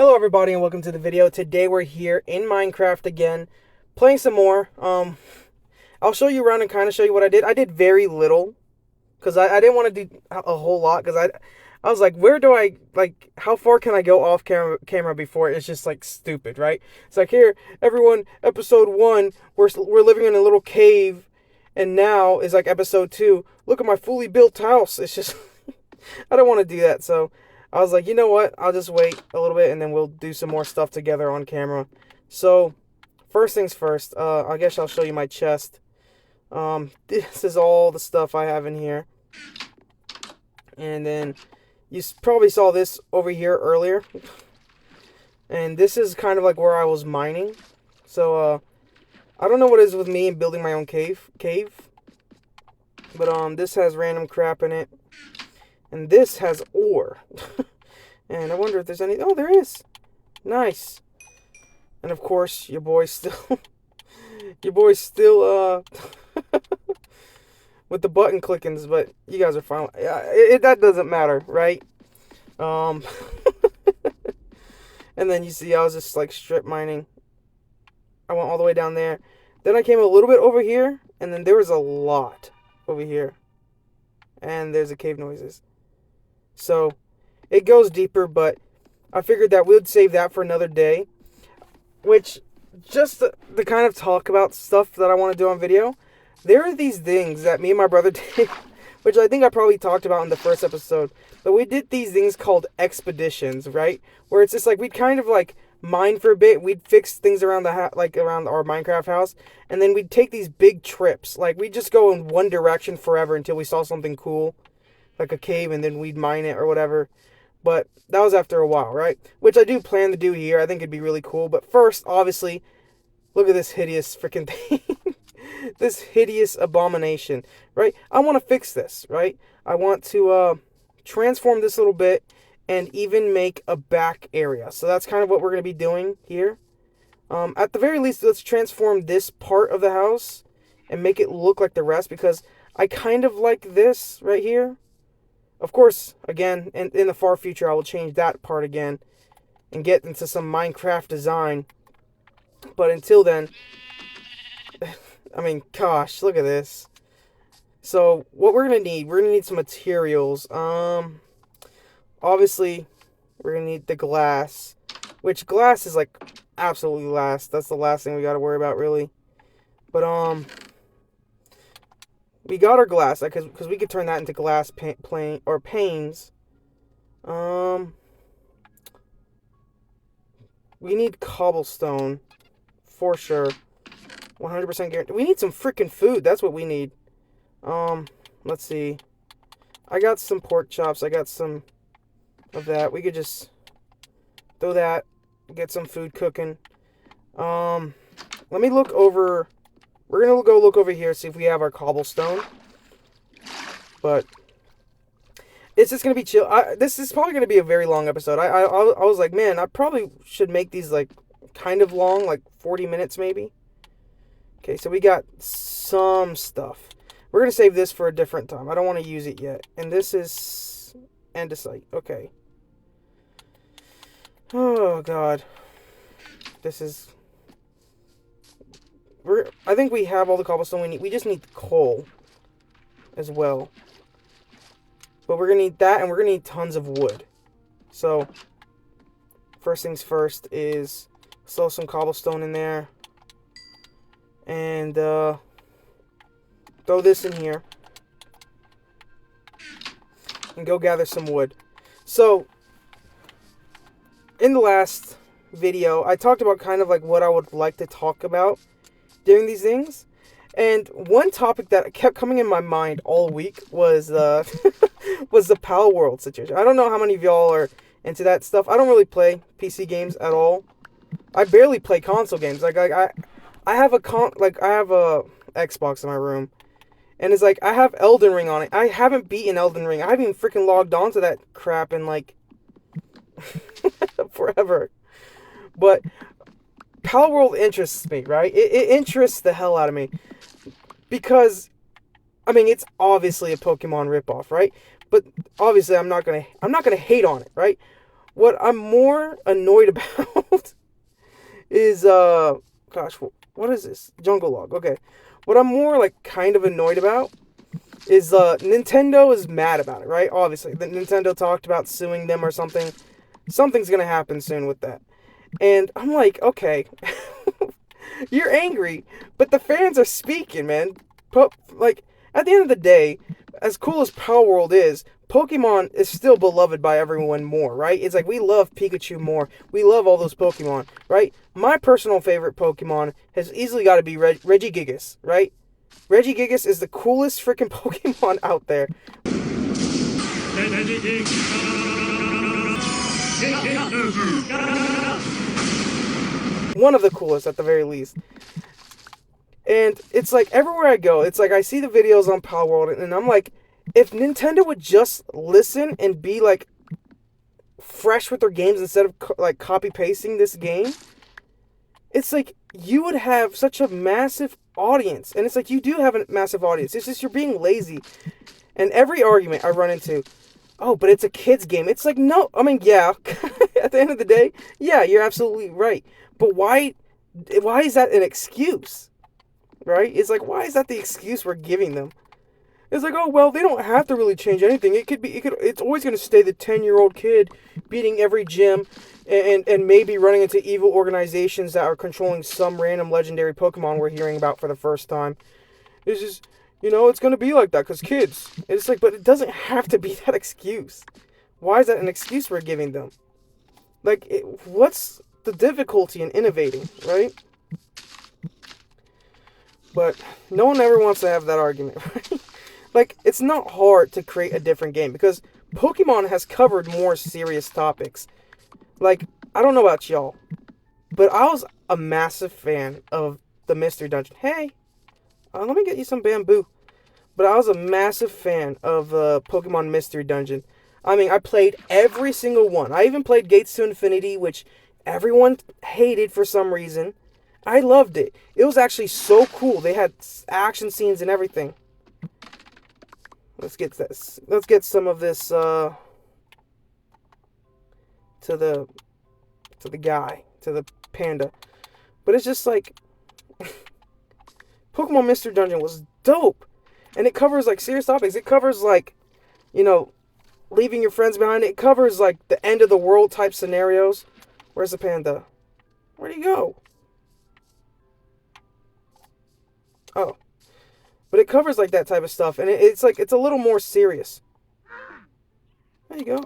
Hello everybody and welcome to the video. Today we're here in Minecraft again, playing some more. I'll show you around and kind of show you what I did. I did very little, because I didn't want to do a whole lot, because I was like, how far can I go off camera before it's just like stupid, right? It's like, here, everyone, episode 1, we're living in a little cave, and now is like episode 2, look at my fully built house. It's just, I don't want to do that, so I was like, you know what? I'll just wait a little bit and then we'll do some more stuff together on camera. So, first things first, I guess I'll show you my chest. This is all the stuff I have in here. And then, you probably saw this over here earlier. And this is kind of like where I was mining. So, I don't know what it is with me and building my own cave. But, this has random crap in it. And this has ore. And I wonder if there's any... Oh, there is. Nice. And of course, your boy's still... your boy's still, with the button clickings, but you guys are fine. That doesn't matter, right? And then you see I was just like strip mining. I went all the way down there. Then I came a little bit over here. And then there was a lot over here. And there's the cave noises. So, it goes deeper, but I figured that we'd save that for another day. Which, just the kind of talk about stuff that I want to do on video, there are these things that me and my brother did, which I think I probably talked about in the first episode. But we did these things called expeditions, right? Where it's just like, we'd kind of like mine for a bit, we'd fix things around around our Minecraft house, and then we'd take these big trips. Like, we'd just go in one direction forever until we saw something cool, like a cave, and then we'd mine it or whatever. But that was after a while, right? Which I do plan to do here. I think it'd be really cool. But first, obviously, look at this hideous freaking thing. This hideous abomination, right? I want to fix this, right? I want to transform this a little bit and even make a back area. So that's kind of what we're going to be doing here. At the very least, let's transform this part of the house and make it look like the rest, because I kind of like this right here. Of course, again, in the far future, I will change that part again and get into some Minecraft design. But until then, I mean, gosh, look at this. So, what we're going to need some materials. Obviously, we're going to need the glass, which glass is, like, absolutely last. That's the last thing we got to worry about, really. But, we got our glass, because we could turn that into glass panes. We need cobblestone, for sure. 100% guarantee. We need some freaking food. That's what we need. Let's see. I got some pork chops. I got some of that. We could just throw that, get some food cooking. Let me look over. We're going to go look over here, see if we have our cobblestone. But it's just going to be chill. This is probably going to be a very long episode. I was like, man, I probably should make these, like, kind of long, like 40 minutes maybe. Okay, so we got some stuff. We're going to save this for a different time. I don't want to use it yet. And this is andesite. Okay. Oh, God. This is... I think we have all the cobblestone we need. We just need coal as well. But we're going to need that, and we're going to need tons of wood. So, first things first is throw some cobblestone in there. And throw this in here. And go gather some wood. So, in the last video, I talked about kind of like what I would like to talk about during these things. And one topic that kept coming in my mind all week was was the Pal World situation. I don't know how many of y'all are into that stuff. I don't really play PC games at all. I barely play console games. Like I have a Xbox in my room, and it's like I have Elden Ring on it. I haven't beaten Elden Ring. I haven't even freaking logged onto that crap in like forever. But Pal World interests me, right? It interests the hell out of me, because I mean, it's obviously a Pokemon ripoff, right? But obviously I'm not gonna hate on it, right? what I'm more annoyed about is, gosh, what is this? Jungle Log. Okay. What I'm more, like, kind of annoyed about is, Nintendo is mad about it, right? Obviously. The Nintendo talked about suing them or something. Something's gonna happen soon with that. And I'm like, okay, you're angry, but the fans are speaking, man. Like, at the end of the day, as cool as Power World is, Pokemon is still beloved by everyone more, right? It's like we love Pikachu more. We love all those Pokemon, right? My personal favorite Pokemon has easily got to be Regigigas, right? Regigigas is the coolest freaking Pokemon out there. One of the coolest, at the very least. And it's like everywhere I go, it's like I see the videos on Power World, and I'm like, if Nintendo would just listen and be like fresh with their games instead of like copy pasting this game, it's like you would have such a massive audience. And it's like you do have a massive audience. It's just you're being lazy. And every argument I run into, oh, but it's a kid's game. It's like, no, I mean, yeah, at the end of the day, yeah, you're absolutely right. But why is that an excuse? Right? It's like, why is that the excuse we're giving them? It's like, oh, well, they don't have to really change anything. It's always going to stay the 10-year-old kid beating every gym and maybe running into evil organizations that are controlling some random legendary Pokemon we're hearing about for the first time. It's just, it's going to be like that because kids. It's like, but it doesn't have to be that excuse. Why is that an excuse we're giving them? Like, what's the difficulty in innovating, right? But no one ever wants to have that argument, right? Like, it's not hard to create a different game because Pokemon has covered more serious topics. Like, I don't know about y'all, but I was a massive fan of the Mystery Dungeon. Hey, let me get you some bamboo. But I was a massive fan of Pokemon Mystery Dungeon. I mean, I played every single one. I even played Gates to Infinity, which everyone hated for some reason. I loved it. It was actually so cool. They had action scenes and everything. Let's get this. Let's get some of this to the panda. But it's just like Pokemon Mystery Dungeon was dope. And it covers like serious topics. It covers like, leaving your friends behind. It covers like the end of the world type scenarios. Where's the panda? Where'd he go? Oh. But it covers like that type of stuff. And it's like, it's a little more serious. There you go.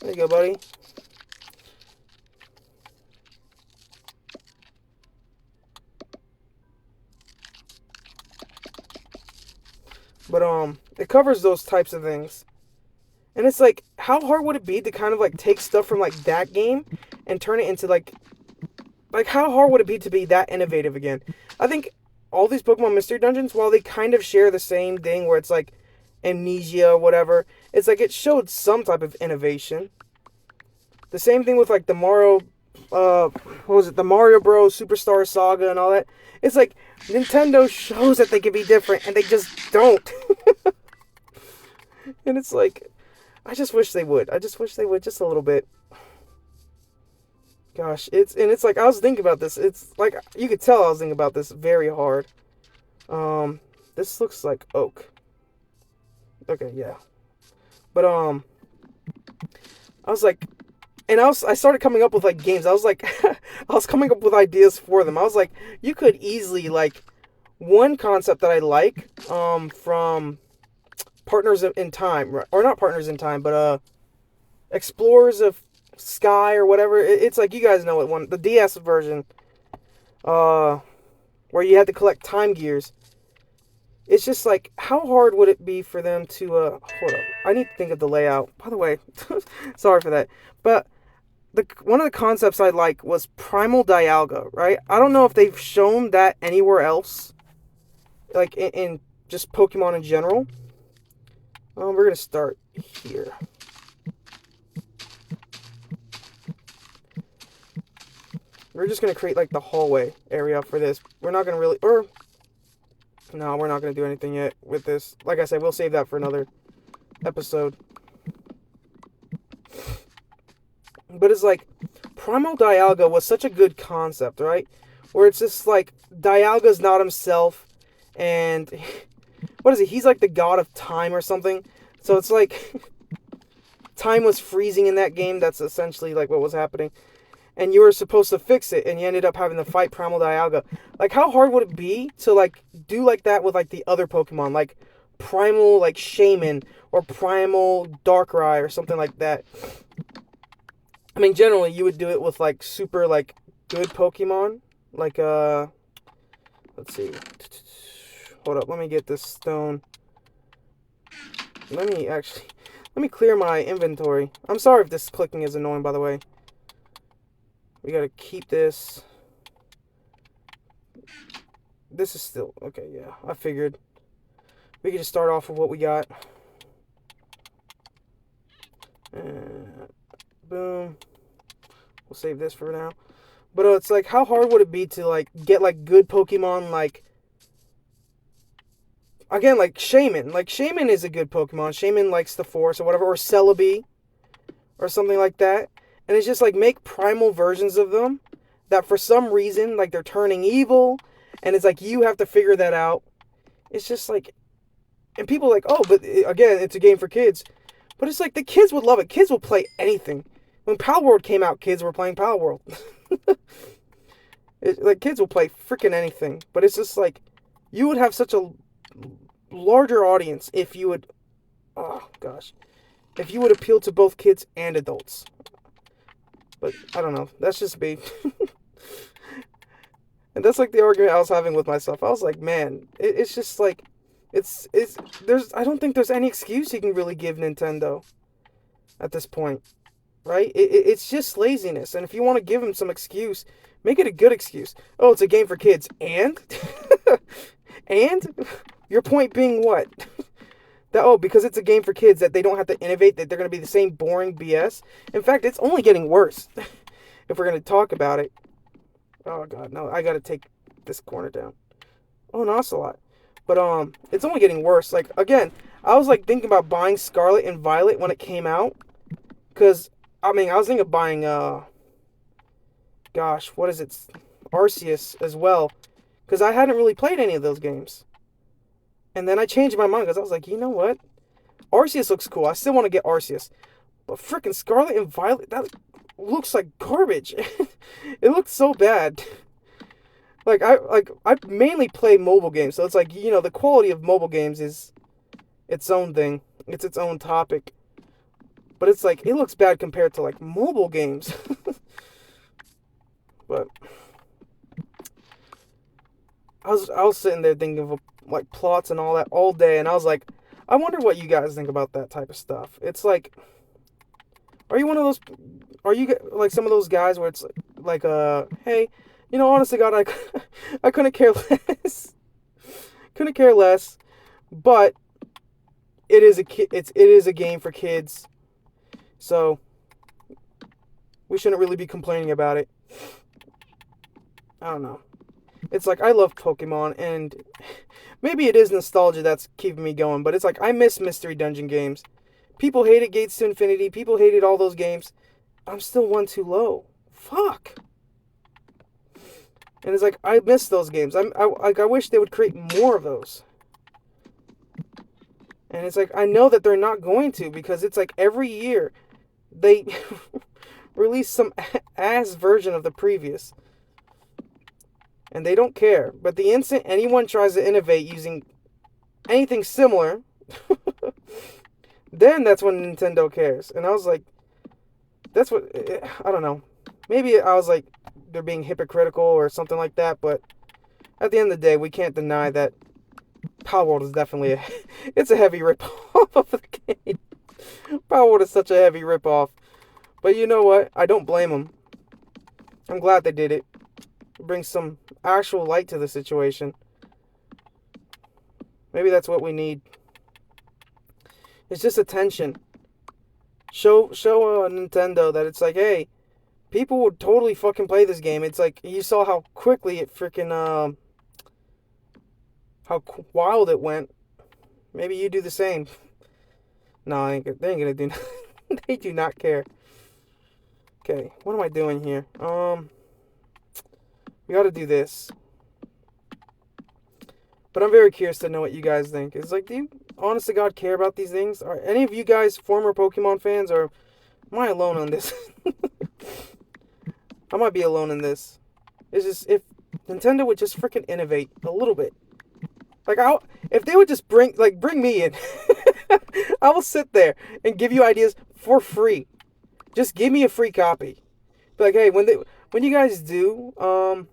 There you go, buddy. But it covers those types of things. And it's like, how hard would it be to kind of like take stuff from like that game and turn it into like how hard would it be to be that innovative again? I think all these Pokemon Mystery Dungeons, while they kind of share the same thing where it's like amnesia or whatever, it's like it showed some type of innovation. The same thing with like the Mario, the Mario Bros. Superstar Saga and all that. It's like Nintendo shows that they can be different and they just don't. And it's like, I just wish they would. I just wish they would just a little bit. Gosh, it's like I was thinking about this. It's like you could tell I was thinking about this very hard. This looks like oak. Okay, yeah. But I was like, and I started coming up with like games. I was like, I was coming up with ideas for them. I was like, you could easily like one concept that I like from Partners in Time, or not Partners in Time, but Explorers of Sky or whatever. It's like, you guys know it, one, the DS version, where you had to collect time gears. It's just like, how hard would it be for them to hold up, I need to think of the layout, by the way. Sorry for that. But one of the concepts I like was Primal Dialga, right? I don't know if they've shown that anywhere else, like in just Pokemon in general. We're gonna start here. We're just going to create like the hallway area for this. We're not going to really, no, we're not going to do anything yet with this. Like I said, we'll save that for another episode. But it's like, Primal Dialga was such a good concept, right? Where it's just like, Dialga's not himself, and what is it? He's like the god of time or something. So it's like, time was freezing in that game. That's essentially like what was happening. And you were supposed to fix it, and you ended up having to fight Primal Dialga. Like, how hard would it be to, like, do like that with, like, the other Pokemon? Like, Primal, like, Shaman, or Primal Darkrai, or something like that. I mean, generally, you would do it with, like, super, like, good Pokemon. Like, let's see. Hold up, let me get this stone. Let me clear my inventory. I'm sorry if this clicking is annoying, by the way. We gotta keep this. This is still... Okay, yeah. I figured. We could just start off with what we got. And boom. We'll save this for now. But it's like, how hard would it be to, like, get, like, good Pokemon, like... Again, like, Shaman. Like, Shaman is a good Pokemon. Shaman likes the Force or whatever. Or Celebi. Or something like that. And it's just, like, make primal versions of them that for some reason, like, they're turning evil, and it's like, you have to figure that out. It's just like, and people are like, oh, but again, it's a game for kids. But it's like, the kids would love it. Kids will play anything. When Power World came out, kids were playing Power World. Like, kids will play freaking anything. But it's just like, you would have such a larger audience if you would, oh gosh, if you would appeal to both kids and adults. But I don't know. That's just me. And that's like the argument I was having with myself. I was like, man, it's just like, I don't think there's any excuse you can really give Nintendo at this point, right? It's just laziness. And if you want to give them some excuse, make it a good excuse. Oh, it's a game for kids. And? And? Your point being what? That, because it's a game for kids, that they don't have to innovate, that they're going to be the same boring BS. In fact, it's only getting worse. If we're going to talk about it. Oh, God, no. I got to take this corner down. Oh, an Ocelot. But, it's only getting worse. Like, again, I was, like, thinking about buying Scarlet and Violet when it came out. Because, I mean, I was thinking of buying, gosh, what is it? Arceus as well. Because I hadn't really played any of those games. And then I changed my mind because I was like, you know what? Arceus looks cool. I still want to get Arceus. But freaking Scarlet and Violet, that looks like garbage. It looks so bad. I mainly play mobile games, so it's like, you know, the quality of mobile games is its own thing. It's its own topic. But it's like, it looks bad compared to like mobile games. But I was sitting there thinking of like plots and all that all day, and I was like, I wonder what you guys think about that type of stuff. It's like, are you one of those? Are you like some of those guys where it's like, hey, you know, honestly, God, I couldn't care less. Couldn't care less, but it is a game for kids, so we shouldn't really be complaining about it. I don't know. It's like, I love Pokemon, and maybe it is nostalgia that's keeping me going, but it's like, I miss Mystery Dungeon games. People hated Gates to Infinity. People hated all those games. I'm still one too low. Fuck. And it's like, I miss those games. I wish they would create more of those. And it's like, I know that they're not going to, because it's like every year they release some ass version of the previous. And they don't care. But the instant anyone tries to innovate using anything similar, then that's when Nintendo cares. And I was like, that's what, I don't know. Maybe I was like, they're being hypocritical or something like that. But at the end of the day, we can't deny that Power World is definitely it's a heavy ripoff of the game. Power World is such a heavy ripoff. But you know what? I don't blame them. I'm glad they did it. Bring some actual light to the situation. Maybe that's what we need. It's just attention. Show Nintendo that it's like, hey, people would totally fucking play this game. It's like, you saw how quickly it freaking how wild it went. Maybe you do the same. No, they ain't gonna do. They do not care. Okay, what am I doing here? We got to do this. But I'm very curious to know what you guys think. It's like, do you honest to God care about these things? Are any of you guys former Pokemon fans, or am I alone on this? I might be alone in this. It's just, if Nintendo would just freaking innovate a little bit. Like, if they would just bring me in, I will sit there and give you ideas for free. Just give me a free copy. Be like, hey, when you guys do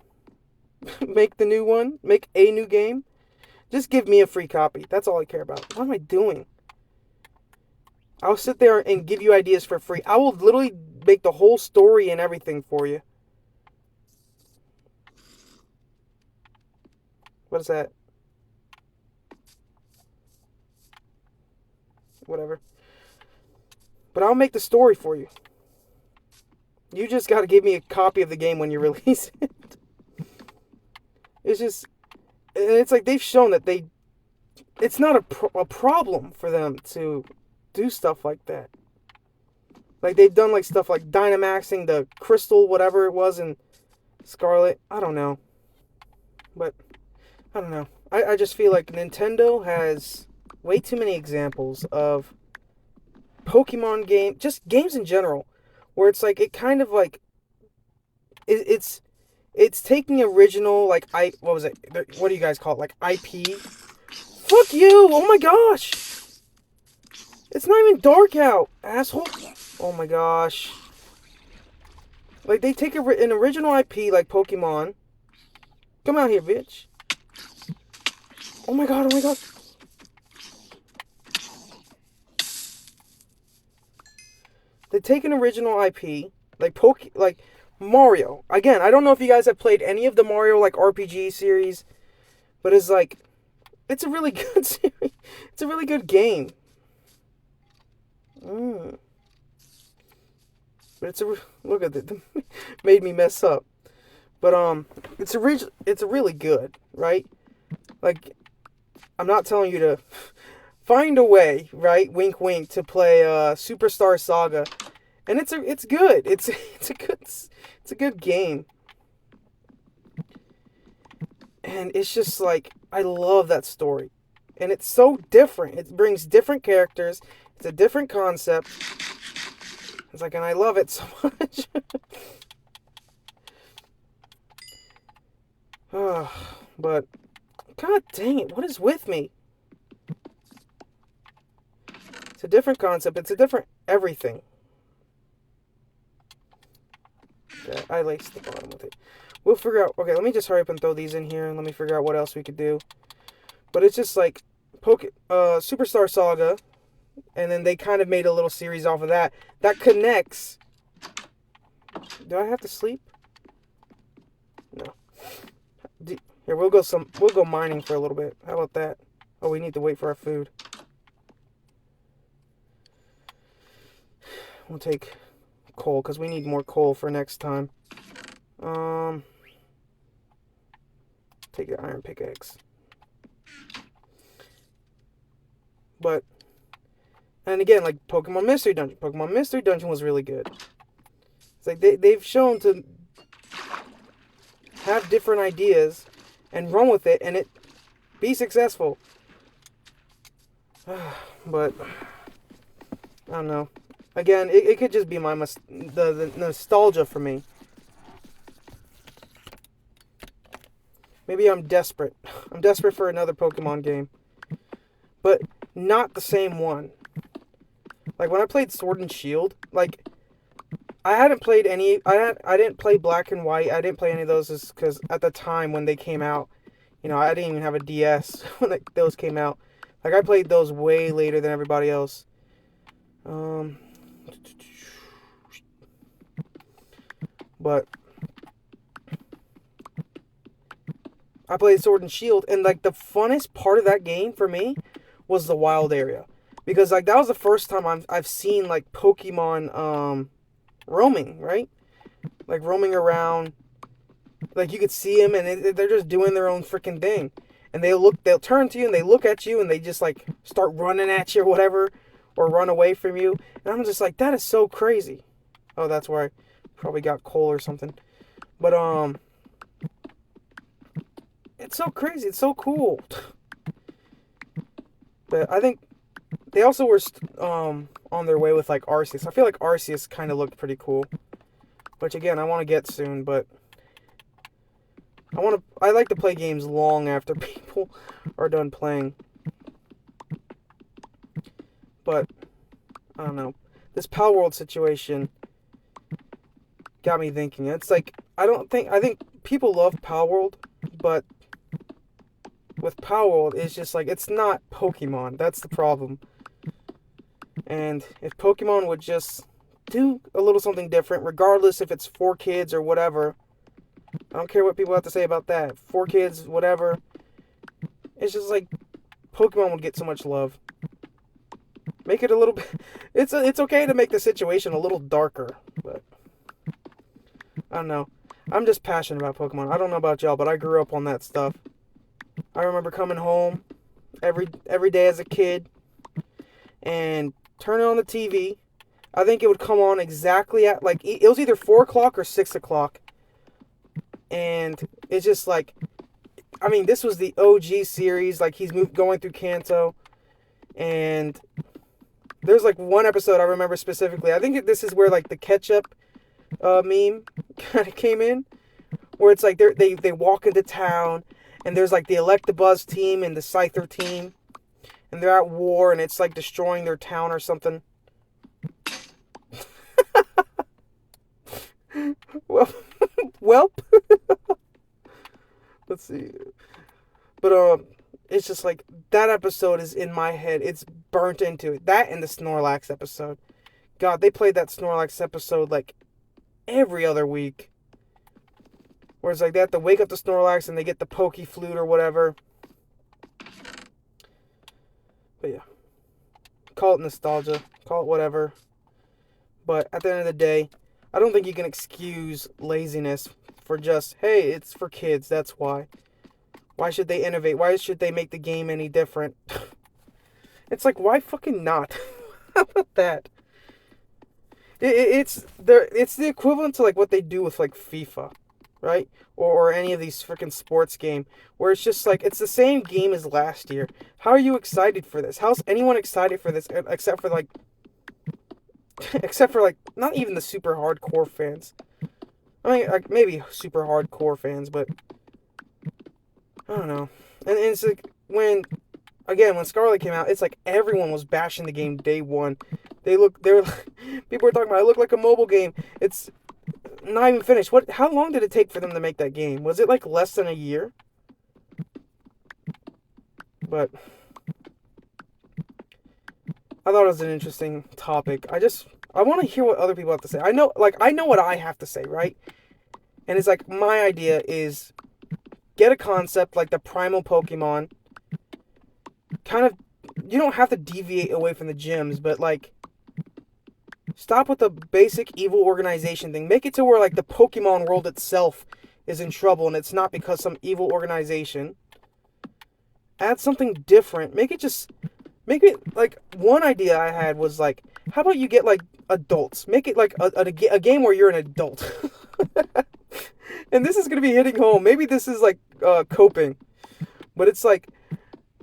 make the new one, make a new game, just give me a free copy. That's all I care about. What am I doing? I'll sit there and give you ideas for free. I will literally make the whole story and everything for you. What is that? Whatever. But I'll make the story for you. You just got to give me a copy of the game when you release it. It's just... And it's like they've shown that it's not a problem for them to do stuff like that. Like, they've done like stuff like Dynamaxing the crystal, whatever it was, in Scarlet. I don't know. But, I don't know. I just feel like Nintendo has way too many examples of Pokemon just games in general, where it's like, it kind of like, it's taking original, like, what was it? What do you guys call it? Like, IP? Fuck you! Oh my gosh! It's not even dark out, asshole! Oh my gosh. Like, they take an original IP, like Pokemon. Come out here, bitch. Oh my god, oh my god. They take an original IP, like Mario. Again, I don't know if you guys have played any of the Mario, like, RPG series, but it's like, it's a really good series. It's a really good game. But look at it. Made me mess up. But it's really good, right? Like, I'm not telling you to find a way, right? Wink, wink, to play Superstar Saga, and it's good. It's a good game, and it's just like, I love that story, and it's so different. It brings different characters. It's a different concept. It's like, and I love it so much. But, god dang it, what is with me? It's a different concept. It's a different everything. Okay, I laced the bottom with it. We'll figure out... Okay, let me just hurry up and throw these in here, and let me figure out what else we could do. But it's just like Superstar Saga, and then they kind of made a little series off of that. That connects... Do I have to sleep? No. Here, we'll go mining for a little bit. How about that? Oh, we need to wait for our food. We'll take coal, because we need more coal for next time. Take the iron pickaxe. But, and again, like Pokemon Mystery Dungeon. Pokemon Mystery Dungeon was really good. It's like they've shown to have different ideas and run with it, and it be successful. But I don't know. Again, it could just be the nostalgia for me. Maybe I'm desperate. I'm desperate for another Pokemon game, but not the same one. Like, when I played Sword and Shield, like, I hadn't played any. I didn't play Black and White. I didn't play any of those because at the time when they came out, I didn't even have a DS when those came out. Like, I played those way later than everybody else. But I played Sword and Shield, and like the funnest part of that game for me was the wild area, because like that was the first time I've seen like Pokemon roaming, right? Like roaming around, like you could see them, and they're just doing their own freaking thing, and they'll turn to you and they look at you and they just like start running at you or whatever, or run away from you, and I'm just like, that is so crazy. Oh, that's where Probably got coal or something. But it's so crazy. It's so cool. But I think they also were on their way with like Arceus. I feel like Arceus kind of looked pretty cool, which again I want to get soon. But I like to play games long after people are done playing. But I don't know. This Pal World situation got me thinking. It's like I think people love Pal World, but with Pal World it's just like it's not Pokemon. That's the problem. And if Pokemon would just do a little something different, regardless if it's for kids or whatever, I don't care what people have to say about that. For kids, whatever. It's just like Pokemon would get so much love. Make it a little bit. It's okay to make the situation a little darker, but I don't know. I'm just passionate about Pokemon. I don't know about y'all, but I grew up on that stuff. I remember coming home every day as a kid and turning on the TV. I think it would come on exactly at like it was either 4 o'clock or 6 o'clock, and it's just like, I mean, this was the OG series. Like he's going through Kanto, and there's like one episode I remember specifically. I think this is where like the ketchup meme kind of came in, where it's like they walk into town and there's like the Electabuzz team and the Scyther team, and they're at war and it's like destroying their town or something. Well, let's see. But it's just like that episode is in my head. It's burnt into it. That and the Snorlax episode. God, they played that Snorlax episode like every other week. Where it's like they have to wake up the Snorlax and they get the Poke Flute or whatever. But yeah. Call it nostalgia. Call it whatever. But at the end of the day, I don't think you can excuse laziness for just, hey, it's for kids, that's why. Why should they innovate? Why should they make the game any different? It's like, why fucking not? How about that? It's the equivalent to like what they do with like FIFA, right? Or any of these freaking sports game, where it's just like, it's the same game as last year. How are you excited for this? How's anyone excited for this except for like not even the super hardcore fans. I mean, like, maybe super hardcore fans, but I don't know. And it's like when Scarlet came out, it's like everyone was bashing the game day one. People were talking about it looked like a mobile game. It's not even finished. How long did it take for them to make that game? Was it like less than a year? But I thought it was an interesting topic. I want to hear what other people have to say. I know what I have to say, right? And it's like, my idea is get a concept like the primal Pokemon. Kind of, you don't have to deviate away from the gyms, but like, stop with the basic evil organization thing. Make it to where like the Pokemon world itself is in trouble and it's not because some evil organization. Add something different. Make it like, one idea I had was like, how about you get like adults? Make it like a game where you're an adult. And this is going to be hitting home. Maybe this is like coping. But it's like,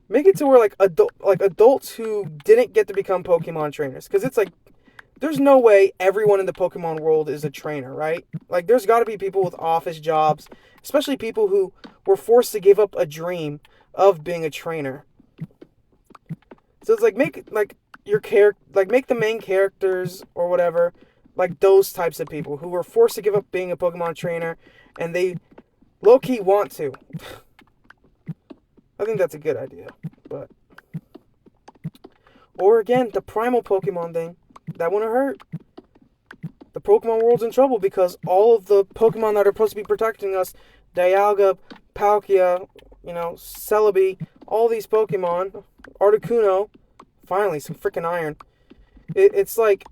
make it to where like adults who didn't get to become Pokemon trainers. Because it's like, there's no way everyone in the Pokemon world is a trainer, right? Like, there's got to be people with office jobs, especially people who were forced to give up a dream of being a trainer. So it's like, make like make the main characters or whatever like those types of people who were forced to give up being a Pokemon trainer and they low-key want to. I think that's a good idea. But or again, the primal Pokemon thing, that wouldn't hurt. The Pokemon world's in trouble because all of the Pokemon that are supposed to be protecting us, Dialga, Palkia, Celebi, all these Pokemon, Articuno, finally some freaking iron. It's like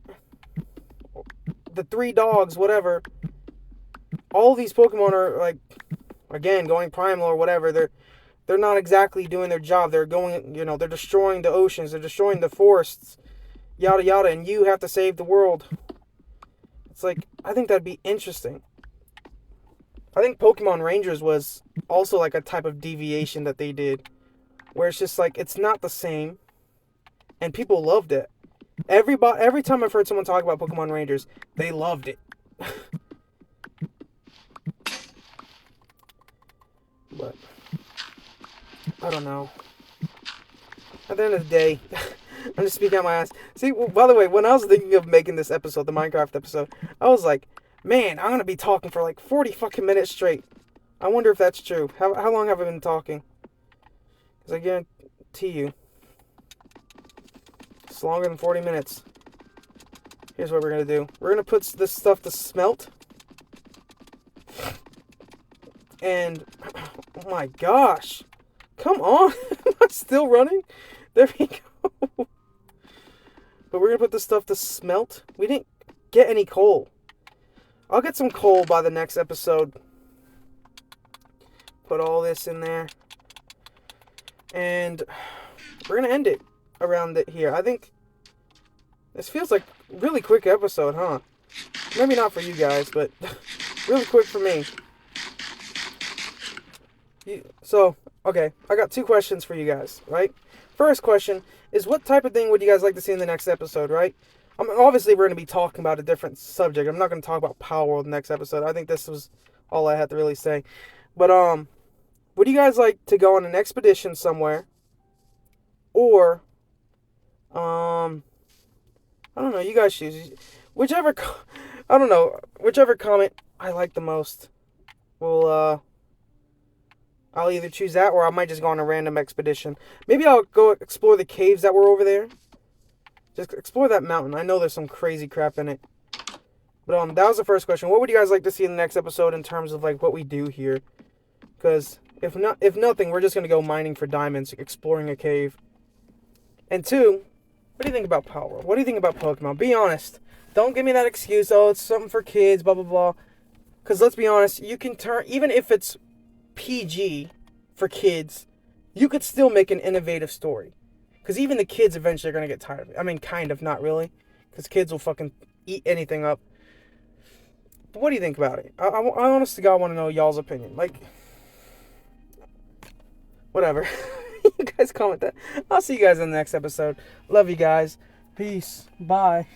the 3 dogs, whatever. All these Pokemon are like, again, going primal or whatever. They're not exactly doing their job. They're going, they're destroying the oceans. They're destroying the forests, yada yada. And you have to save the world. It's like, I think that'd be interesting. I think Pokemon Rangers was also like a type of deviation that they did, where it's just like, it's not the same, and people loved it. Every time I've heard someone talk about Pokemon Rangers, they loved it. But I don't know. At the end of the day, I'm just speaking out my ass. See, well, by the way, when I was thinking of making this episode, the Minecraft episode, I was like, man, I'm gonna be talking for like 40 fucking minutes straight. I wonder if that's true. How long have I been talking? Because I guarantee you, it's longer than 40 minutes. Here's what we're gonna do. We're gonna put this stuff to smelt. And, oh my gosh. Come on. Am I still running? There we go. But we're gonna put this stuff to smelt. We didn't get any coal. I'll get some coal by the next episode. Put all this in there. And we're gonna end it around it here. I think this feels like a really quick episode, huh? Maybe not for you guys, but really quick for me. So, okay, I got 2 questions for you guys, right? First question is, what type of thing would you guys like to see in the next episode, right? Obviously, we're going to be talking about a different subject. I'm not going to talk about Power World next episode. I think this was all I had to really say. But, would you guys like to go on an expedition somewhere? Or, I don't know, you guys choose. Whichever comment I like the most will, I'll either choose that or I might just go on a random expedition. Maybe I'll go explore the caves that were over there. Just explore that mountain. I know there's some crazy crap in it. But that was the first question. What would you guys like to see in the next episode in terms of like what we do here? Because if nothing, we're just gonna go mining for diamonds, exploring a cave. And 2, what do you think about Power World? What do you think about Pokemon? Be honest. Don't give me that excuse. Oh, it's something for kids. Blah blah blah. Because let's be honest, you can turn, even if it's PG for kids, you could still make an innovative story. Because even the kids eventually are going to get tired of it. I mean, kind of, not really. Because kids will fucking eat anything up. But what do you think about it? I honest to God want to know y'all's opinion. Like, whatever. You guys comment that. I'll see you guys in the next episode. Love you guys. Peace. Bye.